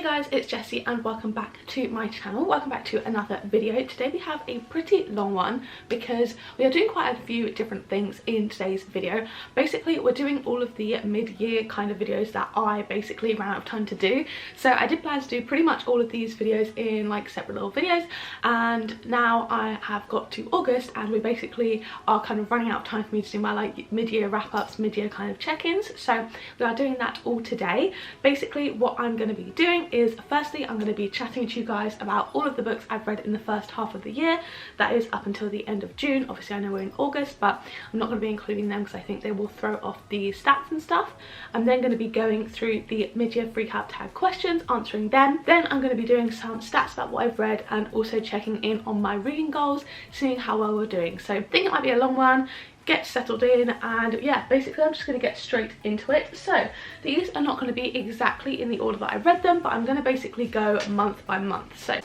guys, it's Jessie and welcome back to my channel. Welcome back to another video. Today we have a pretty long one because we are doing quite a few different things in today's video. Basically, we're doing all of the mid-year kind of videos that I basically ran out of time to do. So I did plan to do pretty much all of these videos in like separate little videos, and now I have got to August and we basically are kind of running out of time for me to do my like mid-year wrap-ups, mid-year kind of check-ins. So we are doing that all today. Basically what I'm going to be doing is, firstly, I'm going to be chatting to you guys about all of the books I've read in the first half of the year. That is up until the end of June. Obviously I know we're in August, but I'm not going to be including them because I think they will throw off the stats and stuff. I'm then going to be going through the mid-year freakout tag questions, answering them. Then I'm going to be doing some stats about what I've read and also checking in on my reading goals, seeing how well we're doing. So I think it might be a long one. Get settled in, and yeah, basically I'm just going to get straight into it. So these are not going to be exactly in the order that I read them, but I'm going to basically go month by month. So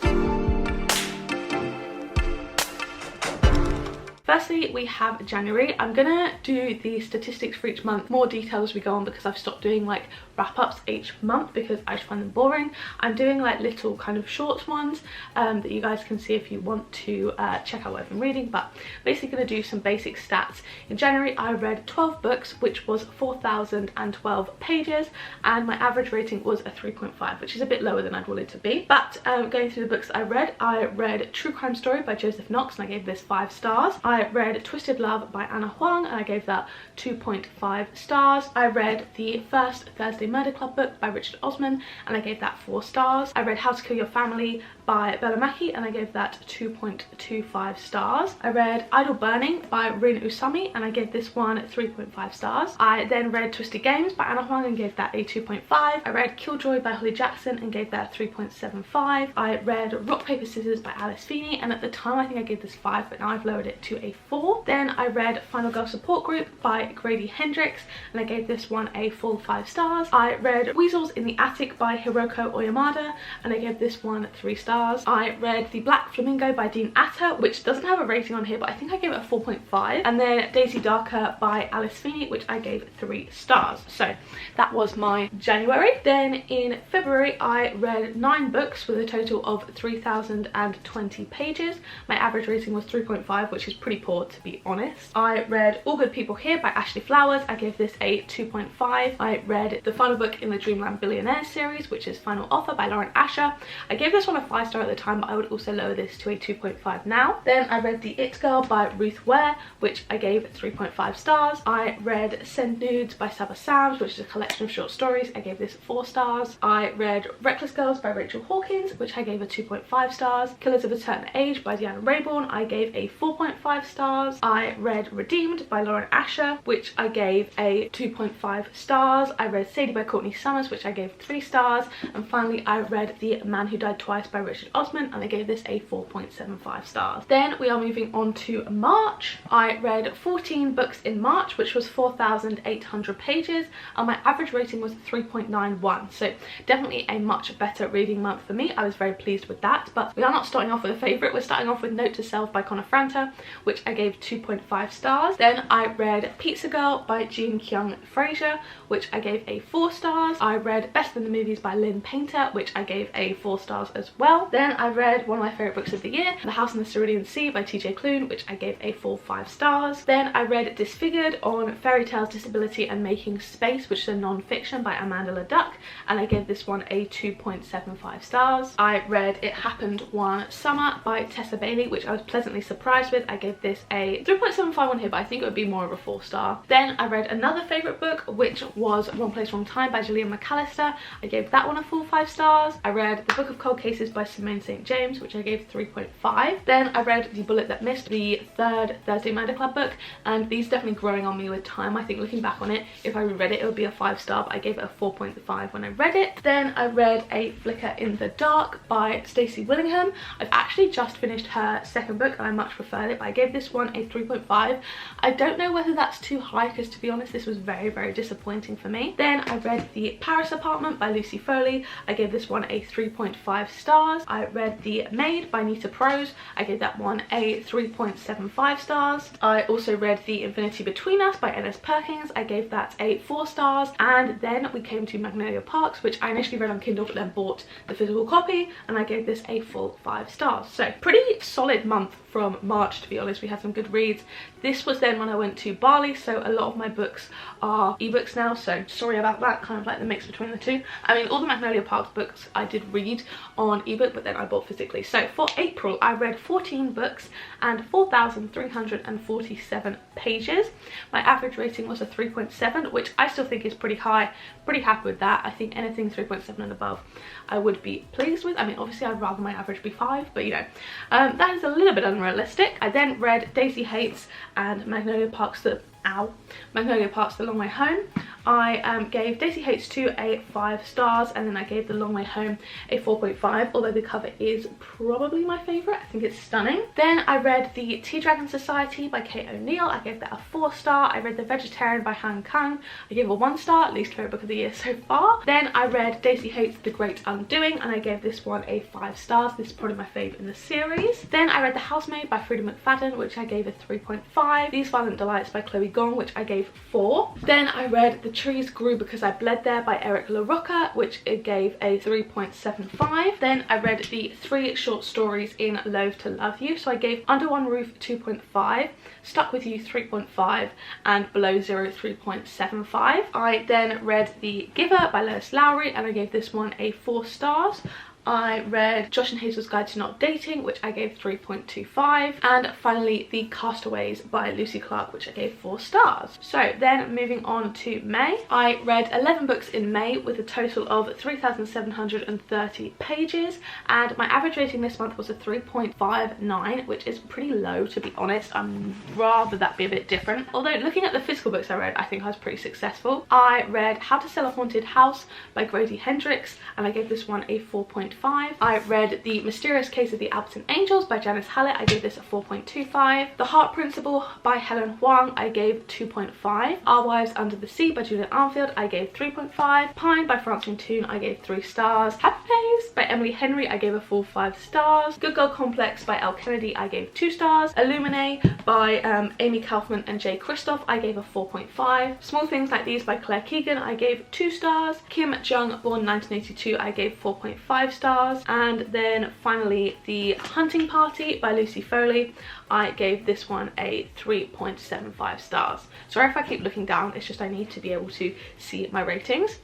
firstly, we have January. I'm gonna do the statistics for each month, more detail as we go on, because I've stopped doing like wrap-ups each month because I just find them boring. I'm doing like little kind of short ones that you guys can see if you want to check out what I've been reading, but basically gonna do some basic stats. In January, I read 12 books, which was 4,012 pages, and my average rating was a 3.5, which is a bit lower than I'd want it to be. But going through the books I read True Crime Story by Joseph Knox, and I gave this 5 stars. I read Twisted Love by Anna Huang, and I gave that 2.5 stars. I read the first Thursday Murder Club book by Richard Osman, and I gave that 4 stars. I read How to Kill Your Family by Bella Mackie, and I gave that 2.25 stars. I read Idle Burning by Rin Usami, and I gave this one 3.5 stars. I then read Twisted Games by Anna Huang and gave that a 2.5. I read Killjoy by Holly Jackson and gave that 3.75. I read Rock Paper Scissors by Alice Feeney, and at the time I think I gave this 5, but now I've lowered it to a 4. Then I read Final Girl Support Group by Grady Hendrix, and I gave this one a full 5 stars. I read Weasels in the Attic by Hiroko Oyamada, and I gave this one 3 stars. I read The Black Flamingo by Dean Atta, which doesn't have a rating on here, but I think I gave it a 4.5. And then Daisy Darker by Alice Feeney, which I gave 3 stars. So that was my January. Then in February, I read 9 books with a total of 3,020 pages. My average rating was 3.5, which is pretty poor, to be honest. I read All Good People Here by Ashley Flowers. I gave this a 2.5. I read the final book in the Dreamland Billionaires series, which is Final Offer by Lauren Asher. I gave this one a 5 star at the time, but I would also lower this to a 2.5 now. Then I read The It Girl by Ruth Ware, which I gave 3.5 stars. I read Send Nudes by Saba Sams, which is a collection of short stories. I gave this 4 stars. I read Reckless Girls by Rachel Hawkins, which I gave a 2.5 stars. Killers of a Certain Age by Deanna Raybourn, I gave a 4.5 stars. I read Redeemed by Lauren Asher, which I gave a 2.5 stars. I read Sadie by Courtney Summers, which I gave 3 stars. And finally, I read The Man Who Died Twice by Richard Osman, and I gave this a 4.75 stars. Then we are moving on to March. I read 14 books in March, which was 4,800 pages, and my average rating was 3.91. So definitely a much better reading month for me. I was very pleased with that. But we are not starting off with a favourite. We're starting off with Note to Self by Connor Franta, which I gave 2.5 stars. Then I read Pizza Girl by Jean Kyung Fraser, which I gave a 4 stars. I read Better Than the Movies by Lynn Painter, which I gave a 4 stars as well. Then I read one of my favourite books of the year, The House in the Cerulean Sea by TJ Klune, which I gave a full 5 stars. Then I read Disfigured on Fairy Tales, Disability and Making Space, which is a non-fiction by Amanda LeDuc, and I gave this one a 2.75 stars. I read It Happened One Summer by Tessa Bailey, which I was pleasantly surprised with. I gave this a 3.75 on here, but I think it would be more of a 4 star. Then I read another favourite book, which was Wrong Place, Wrong Time by Gillian McAllister. I gave that one a full 5 stars. I read The Book of Cold Cases by Simone St. James, which I gave 3.5. Then I read The Bullet That Missed, the 3rd Thursday Murder Club book, and these definitely growing on me with time. I think looking back on it, if I reread it, it would be a 5 star, but I gave it a 4.5 when I read it. Then I read A Flicker in the Dark by Stacey Willingham. I've actually just finished her 2nd book and I much preferred it, but I gave gave this one a 3.5. I don't know whether that's too high because, to be honest, this was very disappointing for me. Then I read The Paris Apartment by Lucy Foley. I gave this one a 3.5 stars. I read The Maid by Nita Prose. I gave that one a 3.75 stars. I also read The Infinity Between Us by N.S. Perkins. I gave that a 4 stars. And then we came to Magnolia Parks, which I initially read on Kindle but then bought the physical copy, and I gave this a full 5 stars. So pretty solid month from March, to be honest. We had some good reads. This was then when I went to Bali, so a lot of my books are ebooks now, so sorry about that, kind of like the mix between the two. I mean, all the Magnolia Parks books I did read on ebook, but then I bought physically. So for April, I read 14 books and 4,347 pages. My average rating was a 3.7, which I still think is pretty high. Pretty happy with that. I think anything 3.7 and above I would be pleased with. I mean, obviously I'd rather my average be 5, but you know, that is a little bit unrealistic. I then read Daisy Hates and Magnolia Parks The Long Way Home. I gave Daisy Hates 2 a 5 stars, and then I gave The Long Way Home a 4.5, although the cover is probably my favourite. I think it's stunning. Then I read The Tea Dragon Society by Kate O'Neill. I gave that a 4 star. I read The Vegetarian by Han Kang. I gave a 1 star, least favourite book of the year so far. Then I read Daisy Hates The Great Undoing, and I gave this one a 5 stars. This is probably my favourite in the series. Then I read The Housemaid by Frida McFadden, which I gave a 3.5. These Violent Delights by Chloe Gong, which I gave 4. Then I read The Trees Grew Because I Bled There by Eric LaRocca, which it gave a 3.75. Then I read the 3 short stories in Loathe to Love You, so I gave Under One Roof 2.5, Stuck With You 3.5, and Below Zero 3.75. I then read The Giver by Lois Lowry, and I gave this one a 4 stars. I read Josh and Hazel's Guide to Not Dating, which I gave 3.25, and finally The Castaways by Lucy Clark, which I gave 4 stars. So then moving on to May, I read 11 books in May with a total of 3,730 pages, and my average rating this month was a 3.59, which is pretty low, to be honest. I'd rather that be a bit different. Although looking at the physical books I read, I think I was pretty successful. I read How to Sell a Haunted House by Grady Hendrix, and I gave this one a 4.5. I read The Mysterious Case of the Alberton Angels by Janice Hallett. I gave this a 4.25. The Heart Principle by Helen Huang. I gave 2.5. Our Wives Under the Sea by Juliet Armfield. I gave 3.5. Pine by Francine Toon. I gave 3 stars. Happy Face by Emily Henry. I gave a full 5 stars. Good Girl Complex by Elle Kennedy. I gave 2 stars. Illumine by Amy Kaufman and Jay Kristoff. I gave a 4.5. Small Things Like These by Claire Keegan. I gave 2 stars. Kim Jung, born 1982. I gave 4.5 stars. And then finally The Hunting Party by Lucy Foley. I gave this one a 3.75 stars. Sorry if I keep looking down, it's just I need to be able to see my ratings.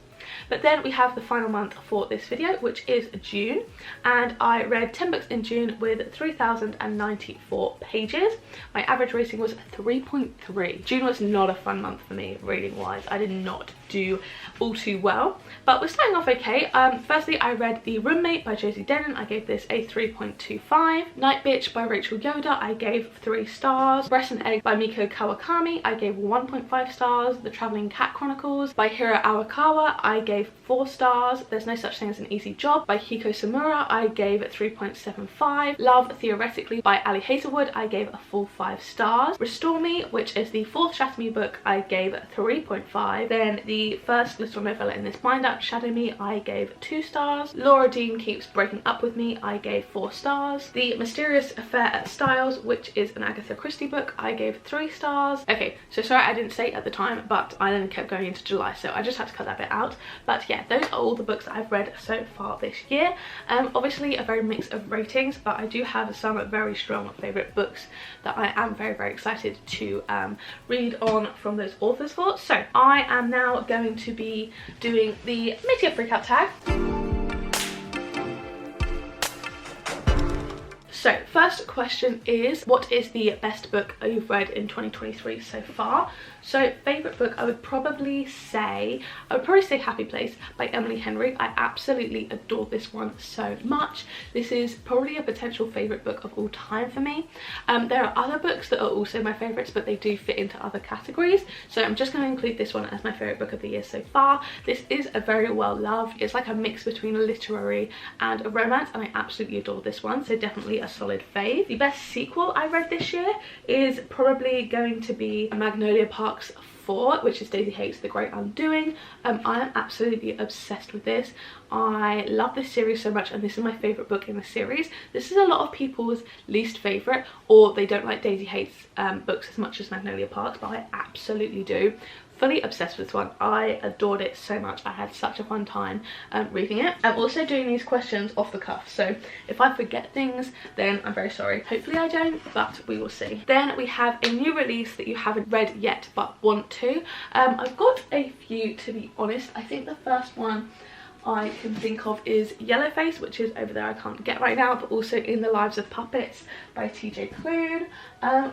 But then we have the final month for this video, which is June, and I read 10 books in June with 3,094 pages. My average rating was 3.3. June was not a fun month for me reading wise. I did not do all too well, but we're starting off okay. Firstly, I read The Roommate by Josie Denon. I gave this a 3.25. Night Bitch by Rachel Yoda. I gave 3 stars. Breast and Egg by Miko Kawakami. I gave 1.5 stars. The Traveling Cat Chronicles by Hiro Awakawa. I gave 4 stars. There's No Such Thing as an Easy Job by Hiko Samura. I gave 3.75. Love Theoretically by Ali Hazelwood. I gave a full 5 stars. Restore Me, which is the 4th Shatter Me book, I gave 3.5. Then the first little novella in this binder, Shadow Me, I gave 2 stars. Laura Dean Keeps Breaking Up With Me, I gave 4 stars. The Mysterious Affair at Styles, which is an Agatha Christie book, I gave 3 stars. Okay, so sorry I didn't say it at the time, but I then kept going into July, so I just had to cut that bit out. But yeah, those are all the books that I've read so far this year. Obviously a very mix of ratings, but I do have some very strong favourite books that I am very excited to read on from those authors for. So I am now going to be doing the mid-year freakout tag. So first question is, what is the best book you've read in 2023 so far? So favourite book, I would probably say Happy Place by Emily Henry. I absolutely adore this one so much. This is probably a potential favourite book of all time for me. There are other books that are also my favourites, but they do fit into other categories. So I'm just going to include this one as my favourite book of the year so far. This is a very well loved. It's like a mix between a literary and a romance, and I absolutely adore this one. So definitely a solid fave. The best sequel I read this year is probably going to be Magnolia Parks 4, which is Daisy Hates the Great Undoing. I am absolutely obsessed with this. I love this series so much, and this is my favourite book in the series. This is a lot of people's least favourite, or they don't like Daisy Hates books as much as Magnolia Parks, but I absolutely do. Fully obsessed with this one. I adored it so much. I had such a fun time reading it. I'm also doing these questions off the cuff, so if I forget things, then I'm very sorry. Hopefully I don't, but we will see. Then we have a new release that you haven't read yet but want to. I've got a few, to be honest. I think the first one I can think of is Yellowface, which is over there, I can't get right now, but also In the Lives of Puppets by TJ Klune.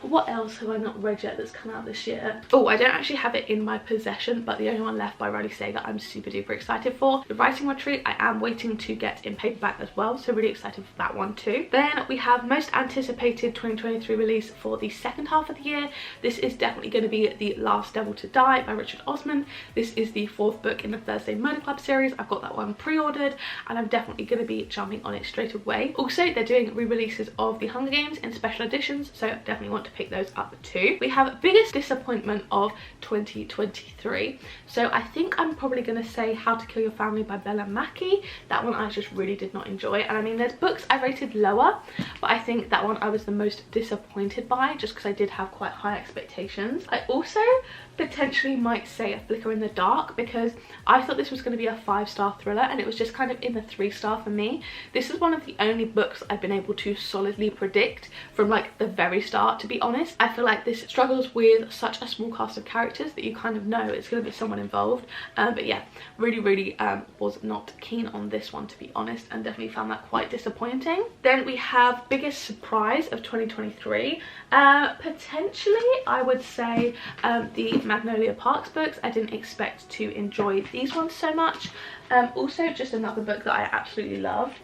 What else have I not read yet that's come out this year? Oh, I don't actually have it in my possession, but the only one left by Riley Sager I'm super duper excited for. The Writing Retreat I am waiting to get in paperback as well, so really excited for that one too. Then we have most anticipated 2023 release for the second half of the year. This is definitely going to be The Last Devil to Die by Richard Osman. This is the 4th book in the Thursday Murder Club series. I've got that one pre-ordered and I'm definitely going to be jumping on it straight away. Also, they're doing re-releases of The Hunger Games in special editions, so definitely want to pick those up too. We have biggest disappointment of 2023. So I think I'm probably going to say How to Kill Your Family by Bella Mackie. That one I just really did not enjoy, and I mean there's books I rated lower, but I think that one I was the most disappointed by, just because I did have quite high expectations. I also potentially might say A Flicker in the Dark, because I thought this was going to be a 5-star thriller and it was just kind of in the 3-star for me. This is one of the only books I've been able to solidly predict from like the very start, to be honest. I feel like this struggles with such a small cast of characters that you kind of know it's going to be someone involved, but yeah, really was not keen on this one, to be honest, and definitely found that quite disappointing. Then we have biggest surprise of 2023. Potentially I would say the Magnolia Parks books. I didn't expect to enjoy these ones so much. Also, just another book that I absolutely loved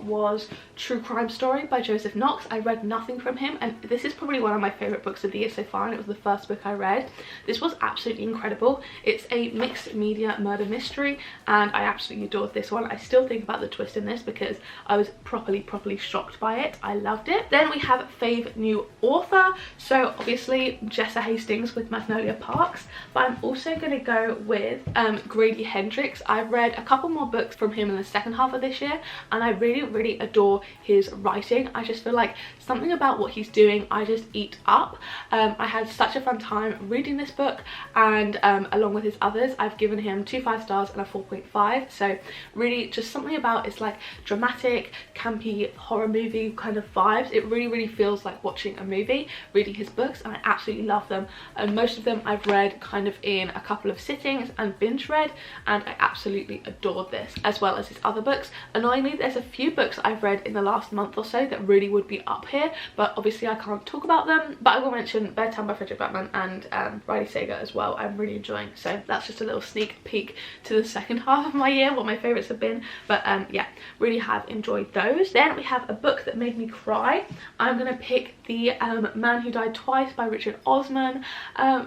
was True Crime Story by Joseph Knox. I read nothing from him, and this is probably one of my favourite books of the year so far, and it was the first book I read. This was absolutely incredible. It's a mixed media murder mystery, and I absolutely adored this one. I still think about the twist in this because I was properly shocked by it. I loved it. Then we have fave new author, so obviously Jessa Hastings with Magnolia Parks, but I'm also going to go with Grady Hendrix. I've read a couple more books from him in the second half of this year, and I really adore his writing. I just feel like something about what he's doing I just eat up. I had such a fun time reading this book, and along with his others, I've given him 2 5-stars and a 4.5. so really just something about it's like dramatic, campy, horror movie kind of vibes. It really feels like watching a movie reading his books, and I absolutely love them, and most of them I've read kind of in a couple of sittings and binge read, and I absolutely adored this, as well as his other books. Annoyingly, there's a few books I've read in the last month or so that really would be up here, but obviously I can't talk about them. But I will mention Bedtime by Frederick Backman and Riley Sager as well. I'm really enjoying, so that's just a little sneak peek to the second half of my year, what my favourites have been. But yeah, really have enjoyed those. Then we have a book that made me cry. I'm gonna pick The Man Who Died Twice by Richard Osman.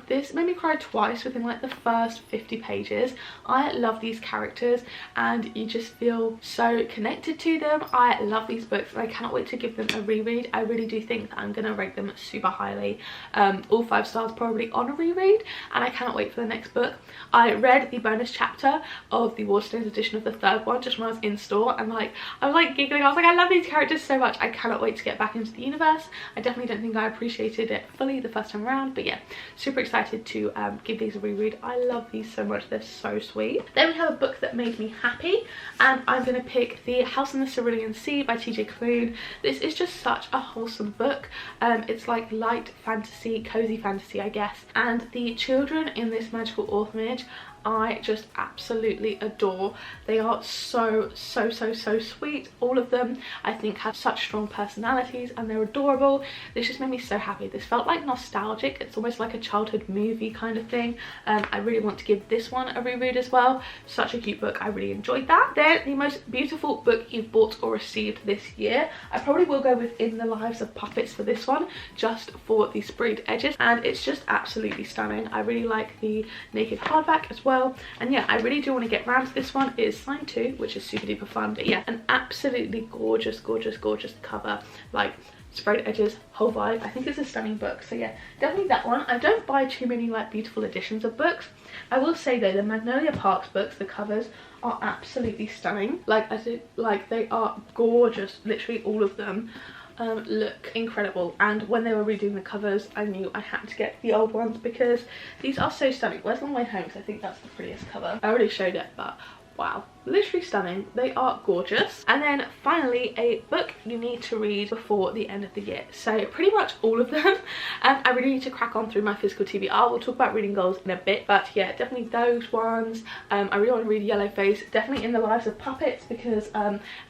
This made me cry twice within like the first 50 pages. I love these characters and you just feel so connected to them. I love these books and I cannot wait to give them a reread. I really do think that I'm gonna rate them super highly, all 5 stars probably on a reread, and I cannot wait for the next book. I read the bonus chapter of the Waterstones edition of the 3rd one just when I was in store, and like I was like giggling. I was like, I love these characters so much. I cannot wait to get back into the universe. I definitely don't think I appreciated it fully the first time around, but yeah, super excited to give these a reread. I love these so much, they're so sweet. Then we have a book that made me happy, and I'm gonna pick The House in the Cerulean Sea by TJ Klune. This is just such a wholesome book. It's like light fantasy, cozy fantasy I guess, and the children in this magical orphanage I just absolutely adore. They are so sweet. All of them I think have such strong personalities and they're adorable. This just made me so happy. This felt like nostalgic. It's almost like a childhood movie kind of thing. I really want to give this one a reread as well. Such a cute book. I really enjoyed that. Then the most beautiful book you've bought or received this year. I probably will go with In the Lives of Puppets for this one, just for the sprayed edges, and it's just absolutely stunning. I really like the naked hardback as well. well. And yeah, I really do want to get around to this one. It is signed too, which is super duper fun. But yeah, an absolutely gorgeous cover, like sprayed edges, whole vibe. I think it's a stunning book. So yeah, definitely that one. I don't buy too many like beautiful editions of books. I will say though, the Magnolia Parks books, the covers are absolutely stunning. Like they are gorgeous. Literally all of them look incredible, and when they were redoing the covers I knew I had to get the old ones because these are so stunning. Where's Long Way Home? Because I think that's the prettiest cover. I already showed it, but wow, literally stunning. They are gorgeous. And then finally, a book you need to read before the end of the year. So pretty much all of them. I really need to crack on through my physical TBR. We'll talk about reading goals in a bit, but yeah, definitely those ones. I really want to read Yellow Face, definitely In the Lives of Puppets, because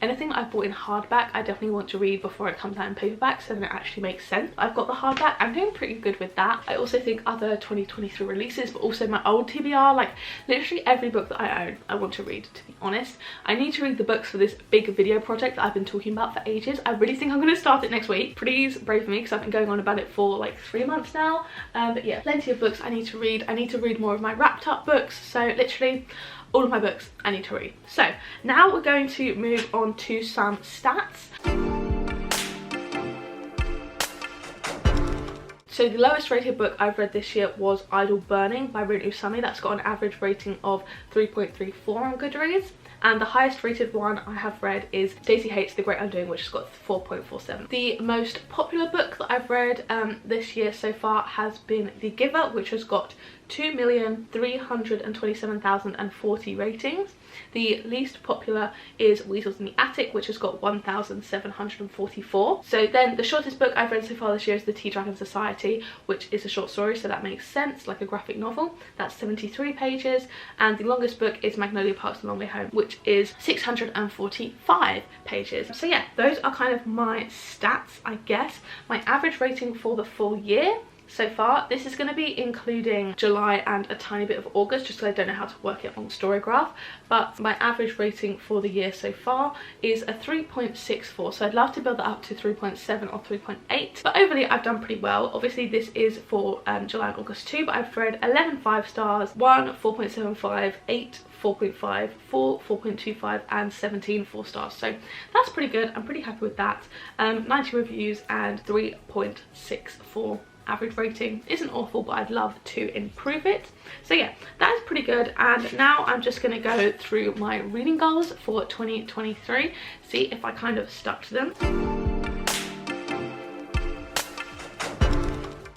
anything that I've bought in hardback I definitely want to read before it comes out in paperback, so then it actually makes sense. I've got the hardback, I'm doing pretty good with that. I also think other 2023 releases, but also my old TBR, like literally every book that I own I want to read, to be honest. I need to read the books for this big video project that I've been talking about for ages. I really think I'm going to start it next week. Please pray for me because I've been going on about it for like 3 months now. But yeah, plenty of books I need to read. I need to read more of my wrapped up books, so literally all of my books I need to read. So now we're going to move on to some stats. So the lowest rated book I've read this year was Idle Burning by Rin Usami. That's got an average rating of 3.34 on Goodreads. And the highest rated one I have read is Daisy Hates the Great Undoing, which has got 4.47. The most popular book that I've read this year so far has been The Giver, which has got 2,327,040 ratings. The least popular is Weasels in the Attic, which has got 1,744. So then the shortest book I've read so far this year is The Tea Dragon Society, which is a short story, so that makes sense, like a graphic novel. That's 73 pages. And the longest book is Magnolia Parks and Long Way Home, which is 645 pages. So yeah, those are kind of my stats, I guess. My average rating for the full year so far, this is going to be including July and a tiny bit of August, just because I don't know how to work it on Storygraph, but my average rating for the year so far is a 3.64, so I'd love to build that up to 3.7 or 3.8, but overall I've done pretty well. Obviously this is for July and August too, but I've read 11 5 stars, 1 4.75, 8 4.5, 4 4.25 and 17 4 stars, so that's pretty good. I'm pretty happy with that. 90 reviews and 3.64 average rating. Isn't awful, but I'd love to improve it. So yeah, that is pretty good. And now I'm just going to go through my reading goals for 2023, see if I kind of stuck to them.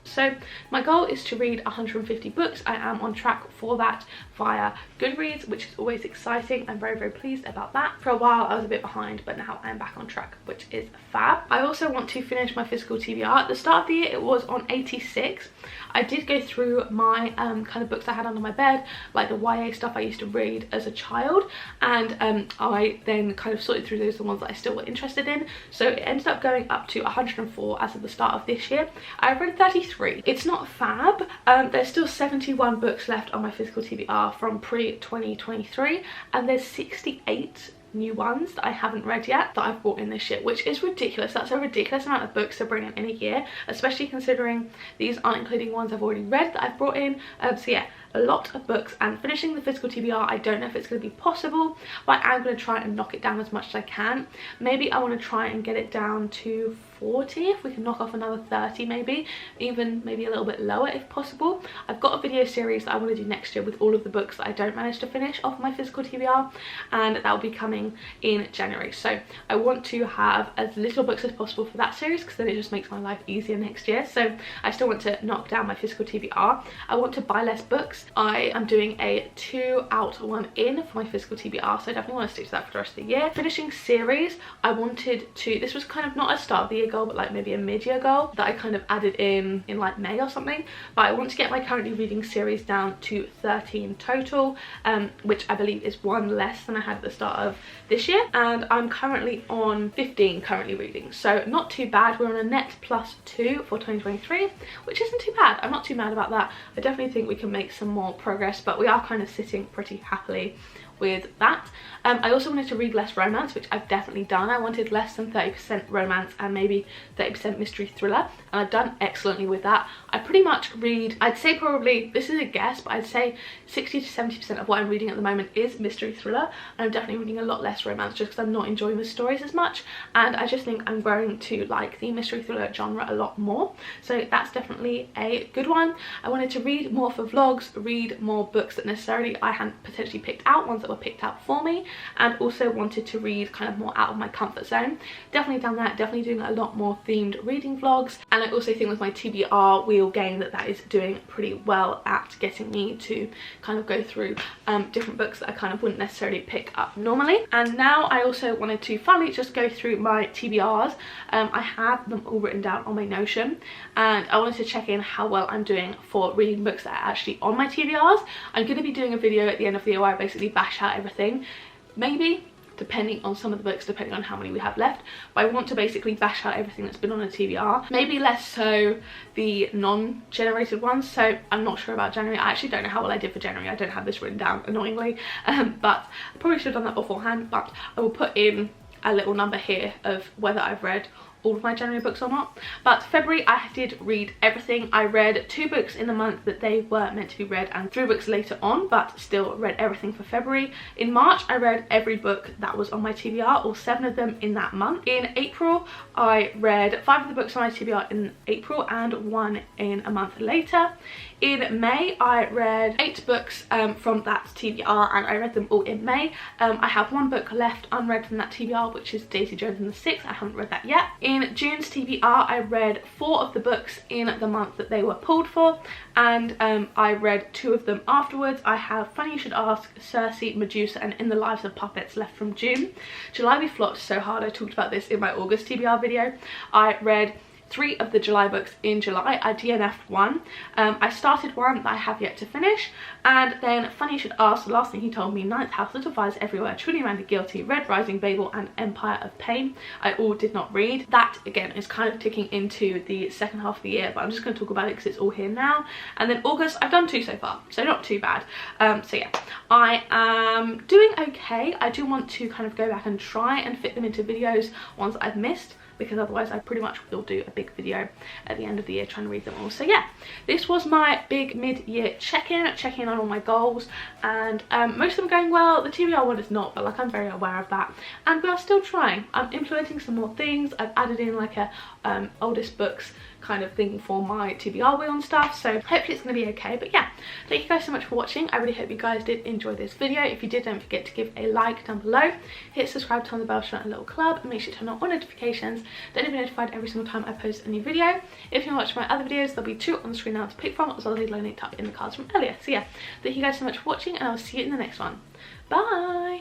So my goal is to read 150 books. I am on track for that via Goodreads, which is always exciting. I'm very, very pleased about that. For a while I was a bit behind, but now I'm back on track, which is fab. I also want to finish my physical TBR. At the start of the year it was on 86. I did go through my kind of books I had under my bed, like the YA stuff I used to read as a child, and I then kind of sorted through those, the ones that I still were interested in. So it ended up going up to 104 as of the start of this year. I've read 33. It's not fab. There's still 71 books left on my physical TBR from pre-2023, and there's 68 new ones that I haven't read yet that I've brought in this year, which is ridiculous. That's a ridiculous amount of books to bring in a year, especially considering these aren't including ones I've already read that I've brought in. So yeah, a lot of books, and finishing the physical TBR, I don't know if it's going to be possible, but I'm going to try and knock it down as much as I can. Maybe I want to try and get it down to 40, if we can knock off another 30, maybe even maybe a little bit lower if possible. I've got a video series that I want to do next year with all of the books that I don't manage to finish off my physical TBR, and that will be coming in January. So I want to have as little books as possible for that series, because then it just makes my life easier next year. So I still want to knock down my physical TBR. I want to buy less books. I am doing a 2 out 1 in for my physical TBR, so I definitely want to stick to that for the rest of the year. Finishing series, I wanted to, this was kind of not a start of the year goal, but like maybe a mid-year goal that I kind of added in like May or something, but I want to get my currently reading series down to 13 total, which I believe is 1 less than I had at the start of this year, and I'm currently on 15 currently reading, so not too bad. We're on a net +2 for 2023, which isn't too bad. I'm not too mad about that. I definitely think we can make some more progress, but we are kind of sitting pretty happily with that. I also wanted to read less romance, which I've definitely done. I wanted less than 30% romance and maybe 30% mystery thriller, and I've done excellently with that. I pretty much read, I'd say probably, this is a guess, but I'd say 60 to 70% of what I'm reading at the moment is mystery thriller, and I'm definitely reading a lot less romance just because I'm not enjoying the stories as much, and I just think I'm growing to like the mystery thriller genre a lot more, so that's definitely a good one. I wanted to read more for vlogs, read more books that necessarily I hadn't potentially picked out, ones that were picked out for me, and also wanted to read kind of more out of my comfort zone. Definitely done that, definitely doing a lot more themed reading vlogs, and I also think with my TBR wheel game that is doing pretty well at getting me to kind of go through different books that I kind of wouldn't necessarily pick up normally. And now I also wanted to finally just go through my TBRs. I have them all written down on my Notion, and I wanted to check in how well I'm doing for reading books that are actually on my TBRs. I'm going to be doing a video at the end of the year where I basically bash out everything, maybe depending on some of the books, depending on how many we have left, but I want to basically bash out everything that's been on a TBR, maybe less so the non-generated ones. So I'm not sure about January. I actually don't know how well I did for January. I don't have this written down, annoyingly, but I probably should have done that beforehand. But I will put in a little number here of whether I've read all of my January books or not. But February I did read everything. I read 2 books in the month that they were meant to be read, and 3 books later on, but still read everything for February. In March I read every book that was on my TBR, all 7 of them in that month. In April I read 5 of the books on my TBR in April and 1 in a month later. In May I read 8 books from that TBR, and I read them all in May. I have 1 book left unread from that TBR, which is Daisy Jones and the Six. I haven't read that yet. In June's TBR I read 4 of the books in the month that they were pulled for, and I read 2 of them afterwards. I have Funny You Should Ask, Circe, Medusa and In the Lives of Puppets left from June. July we flopped so hard. I talked about this in my August TBR video. I read 3 of the July books in July. I DNF'd 1. I started 1 that I have yet to finish, and then Funny You Should Ask, The Last Thing He Told Me, Ninth House, Little Fires Everywhere, Truly Amanda Guilty, Red Rising, Babel and Empire of Pain I all did not read. That again is kind of ticking into the second half of the year, but I'm just going to talk about it because it's all here now. And then August I've done 2 so far, so not too bad. So yeah, I am doing okay. I do want to kind of go back and try and fit them into videos, ones that I've missed, because otherwise I pretty much will do a big video at the end of the year trying to read them all. So yeah, this was my big mid-year check-in on all my goals, and most of them are going well. The TBR one is not, but like I'm very aware of that, and we are still trying. I'm implementing some more things. I've added in like a oldest books kind of thing for my TBR wheel and stuff, so hopefully it's going to be okay. But yeah, thank you guys so much for watching. I really hope you guys did enjoy this video. If you did, don't forget to give a like down below, hit subscribe, turn on the bell, join a little club, and make sure to turn on all notifications, then you'll be notified every single time I post a new video. If you want to watch my other videos, there'll be 2 on the screen now to pick from, as well as a linked up in the cards from earlier. So yeah, thank you guys so much for watching, and I'll see you in the next one. Bye.